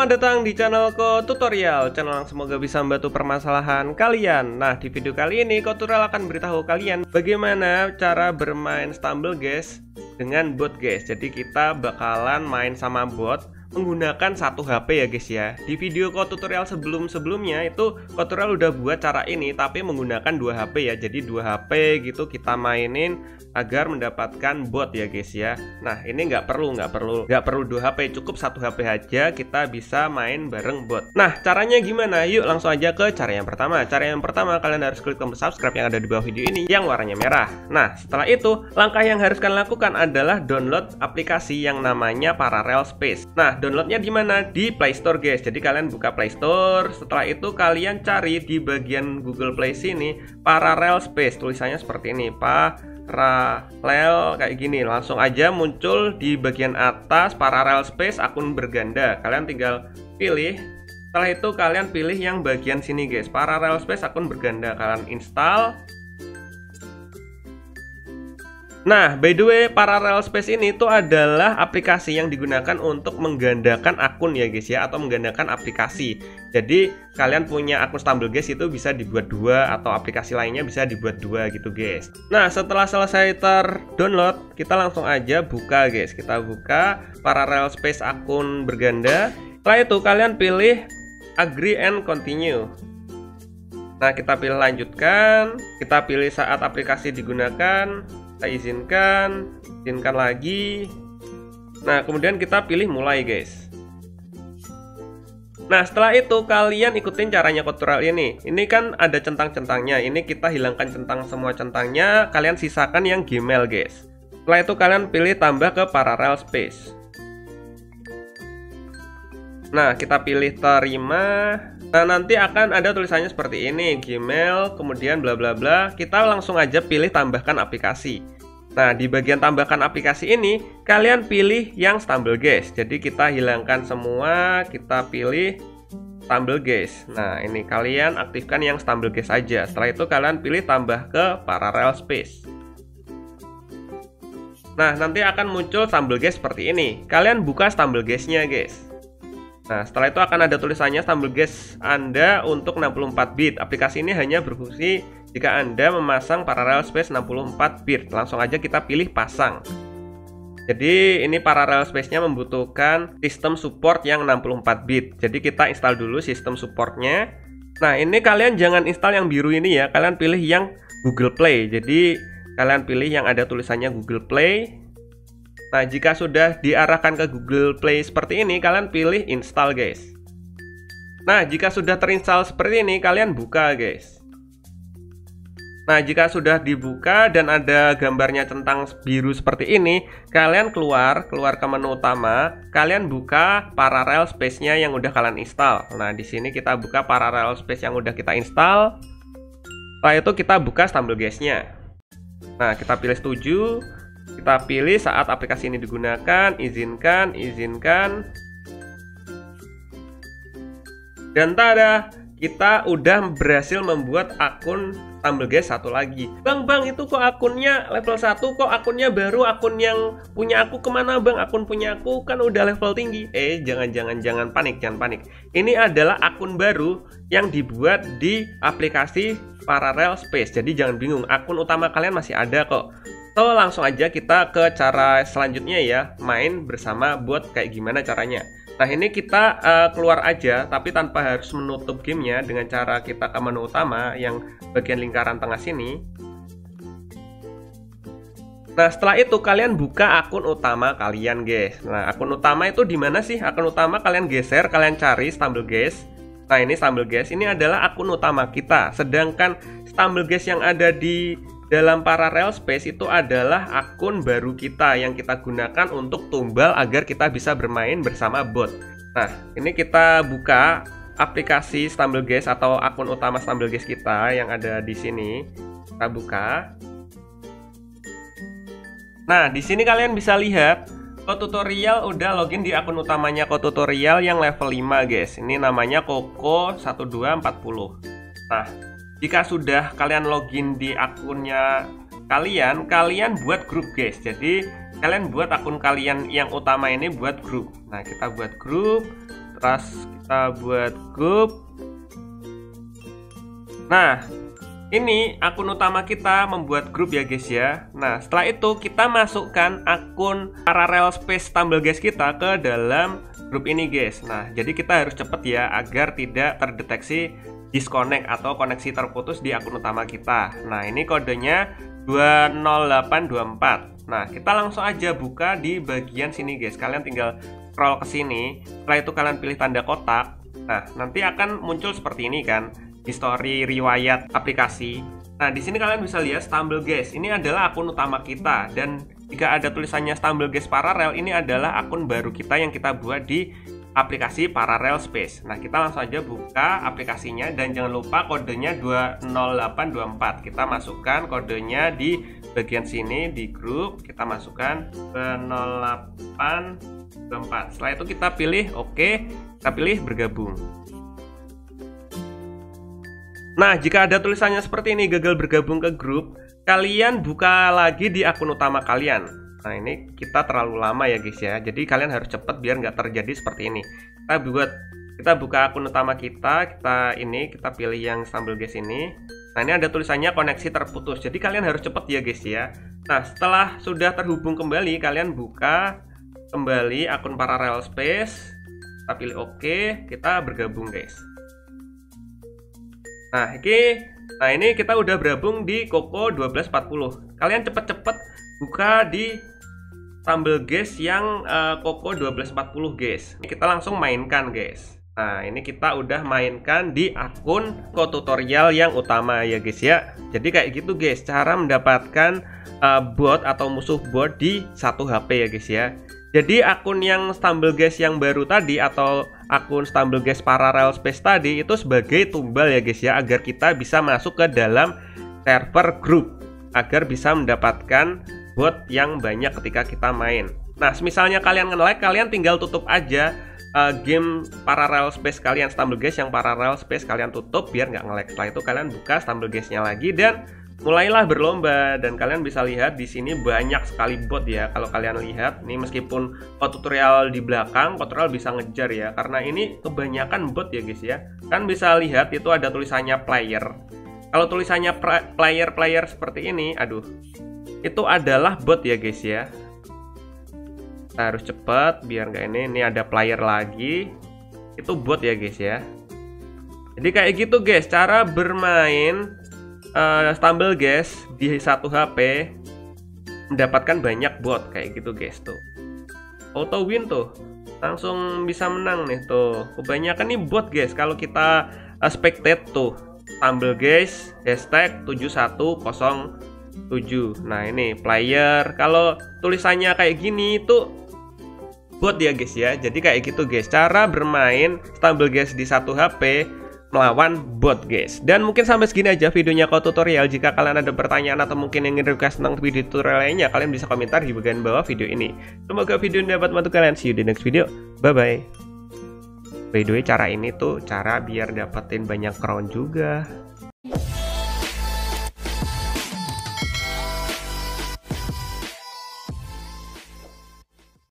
Selamat datang di channel Tutorial, channel yang semoga bisa membantu permasalahan kalian. Nah, di video kali ini Tutorial akan beritahu kalian bagaimana cara bermain Stumble guys dengan bot guys. Jadi kita bakalan main sama bot menggunakan satu HP ya guys ya. Di video tutorial sebelumnya itu Tutorial udah buat cara ini tapi menggunakan dua HP ya. Jadi dua HP gitu kita mainin agar mendapatkan bot ya guys ya. Nah, ini nggak perlu dua HP, cukup satu HP aja kita bisa main bareng bot. Nah, caranya gimana? Yuk langsung aja ke cara yang pertama. Cara yang pertama kalian harus klik tombol subscribe yang ada di bawah video ini yang warnanya merah. Nah, setelah itu langkah yang harus kalian lakukan adalah download aplikasi yang namanya Parallel Space. Nah, downloadnya di mana? Di Play Store guys. Jadi kalian buka Play Store, setelah itu kalian cari di bagian Google Play sini Parallel Space, tulisannya seperti ini, Parallel kayak gini. Langsung aja muncul di bagian atas Parallel Space akun berganda. Kalian tinggal pilih. Setelah itu kalian pilih yang bagian sini guys, Parallel Space akun berganda. Kalian install. Nah, by the way, Parallel Space ini tuh adalah aplikasi yang digunakan untuk menggandakan akun ya guys ya, atau menggandakan aplikasi. Jadi kalian punya akun Stumble guys itu bisa dibuat dua, atau aplikasi lainnya bisa dibuat dua gitu guys. Nah, setelah selesai terdownload, kita langsung aja buka guys. Kita buka Parallel Space akun berganda. Setelah itu kalian pilih agree and continue. Nah, kita pilih lanjutkan. Kita pilih saat aplikasi digunakan. Kita izinkan lagi. Nah, kemudian kita pilih mulai guys. Nah, setelah itu kalian ikutin caranya tutorial ini. Ini kan ada centang-centangnya. Ini kita hilangkan centang semua centangnya. Kalian sisakan yang Gmail guys. Setelah itu kalian pilih tambah ke Parallel Space. Nah, kita pilih terima. Nah, nanti akan ada tulisannya seperti ini, Gmail, kemudian bla bla bla. Kita langsung aja pilih tambahkan aplikasi. Nah, di bagian tambahkan aplikasi ini, kalian pilih yang Stumble guys. Jadi kita hilangkan semua, kita pilih Stumble guys. Nah, ini kalian aktifkan yang Stumble guys aja. Setelah itu kalian pilih tambah ke Parallel Space. Nah, nanti akan muncul Stumble guys seperti ini. Kalian buka Stumble guys-nya guys. Nah, setelah itu akan ada tulisannya Stumble guys Anda untuk 64 bit. Aplikasi ini hanya berfungsi jika Anda memasang Parallel Space 64 bit. Langsung aja kita pilih pasang. Jadi ini Parallel Space-nya membutuhkan sistem support yang 64 bit. Jadi kita install dulu sistem supportnya. Nah, ini kalian jangan install yang biru ini ya. Kalian pilih yang Google Play. Jadi kalian pilih yang ada tulisannya Google Play. Nah, jika sudah diarahkan ke Google Play seperti ini, kalian pilih install guys. Nah, jika sudah terinstall seperti ini, kalian buka guys. Nah, jika sudah dibuka dan ada gambarnya centang biru seperti ini, kalian keluar ke menu utama, kalian buka Parallel Space-nya yang udah kalian install. Nah, di sini kita buka Parallel Space yang udah kita install. Setelah itu kita buka Stumble guys-nya. Nah, kita pilih setuju. Kita pilih saat aplikasi ini digunakan, izinkan. Dan tada, kita udah berhasil membuat akun Stumble guys satu lagi. Bang, itu kok akunnya level 1, kok akunnya baru, akun yang punya aku kemana bang? Akun punya aku kan udah level tinggi. Jangan panik. Ini adalah akun baru yang dibuat di aplikasi Parallel Space. Jadi jangan bingung, akun utama kalian masih ada kok. So, langsung aja kita ke cara selanjutnya ya, main bersama bot kayak gimana caranya. Nah, ini kita keluar aja, tapi tanpa harus menutup gamenya, dengan cara kita ke menu utama yang bagian lingkaran tengah sini. Nah, setelah itu kalian buka akun utama kalian guys. Nah, akun utama itu di mana sih? Akun utama kalian geser, kalian cari Stumble guys. Nah, ini Stumble guys, ini adalah akun utama kita. Sedangkan Stumble guys yang ada di dalam Parallel Space itu adalah akun baru kita yang kita gunakan untuk tumbal agar kita bisa bermain bersama bot. Nah, ini kita buka aplikasi Stumble guys atau akun utama Stumble guys kita yang ada di sini. Kita buka. Nah, di sini kalian bisa lihat Tutorial udah login di akun utamanya Tutorial yang level 5 guys. Ini namanya Koko1240. Nah, jika sudah kalian login di akunnya kalian buat grup guys. Jadi kalian buat akun kalian yang utama ini buat grup. Nah, kita buat grup. Terus kita buat grup. Nah, ini akun utama kita membuat grup ya guys ya. Nah, setelah itu kita masukkan akun Parallel Space StumbleGuys kita ke dalam grup ini guys. Nah, jadi kita harus cepet ya agar tidak terdeteksi disconnect atau koneksi terputus di akun utama kita. Nah, ini kodenya 20824. Nah, kita langsung aja buka di bagian sini guys. Kalian tinggal scroll ke sini. Setelah itu kalian pilih tanda kotak. Nah, nanti akan muncul seperti ini kan, history riwayat aplikasi. Nah, di sini kalian bisa lihat StumbleGuys. Ini adalah akun utama kita, dan jika ada tulisannya StumbleGuys Parallel, ini adalah akun baru kita yang kita buat di aplikasi Parallel Space. Nah, kita langsung aja buka aplikasinya, dan jangan lupa kodenya 20824. Kita masukkan kodenya di bagian sini di grup, kita masukkan 20824. Setelah itu kita pilih oke, kita pilih bergabung. Nah, jika ada tulisannya seperti ini, gagal bergabung ke grup, kalian buka lagi di akun utama kalian. Nah, ini kita terlalu lama ya guys ya, jadi kalian harus cepat biar nggak terjadi seperti ini. Kita buka akun utama kita pilih yang StumbleGuys ini. Nah, ini ada tulisannya koneksi terputus, jadi kalian harus cepat ya guys ya. Nah, setelah sudah terhubung kembali, kalian buka kembali akun Parallel Space, kita pilih oke, kita bergabung guys. Nah, ini kita udah bergabung di Koko 1240. Kalian cepet-cepet buka di StumbleGuys yang Koko 1240 guys. Ini kita langsung mainkan guys. Nah, ini kita udah mainkan di akun tutorial yang utama ya guys ya. Jadi kayak gitu guys, cara mendapatkan bot atau musuh bot di satu HP ya guys ya. Jadi akun yang StumbleGuys yang baru tadi atau akun StumbleGuys Parallel Space tadi itu sebagai tumbal ya guys ya, agar kita bisa masuk ke dalam server grup, agar bisa mendapatkan bot yang banyak ketika kita main. Nah, misalnya kalian nge-like, kalian tinggal tutup aja game Parallel Space kalian, StumbleGuys yang Parallel Space kalian tutup biar nggak nge-like. Setelah itu kalian buka StumbleGuys-nya lagi dan mulailah berlomba, dan kalian bisa lihat di sini banyak sekali bot ya. Kalau kalian lihat nih, meskipun tutorial di belakang, tutorial bisa ngejar ya, karena ini kebanyakan bot ya guys ya. Kan bisa lihat itu ada tulisannya player. Kalau tulisannya player seperti ini, aduh, itu adalah bot ya guys ya. Kita harus cepat biar nggak ini ada player lagi, itu bot ya guys ya. Jadi kayak gitu guys cara bermain StumbleGuys di satu HP, mendapatkan banyak bot kayak gitu guys. Tuh auto win tuh, langsung bisa menang nih tuh. Kebanyakan nih bot guys. Kalau kita spectate tuh StumbleGuys #7107. Nah, ini player. Kalau tulisannya kayak gini itu bot ya guys ya. Jadi kayak gitu guys cara bermain StumbleGuys di satu HP melawan bot guys. Dan mungkin sampai segini aja videonya Koko tutorial. Jika kalian ada pertanyaan atau mungkin ingin request tentang video tutorial lainnya, kalian bisa komentar di bagian bawah video ini. Semoga video ini dapat membantu kalian. See you di next video. Bye bye. By the way, cara ini tuh cara biar dapetin banyak crown juga.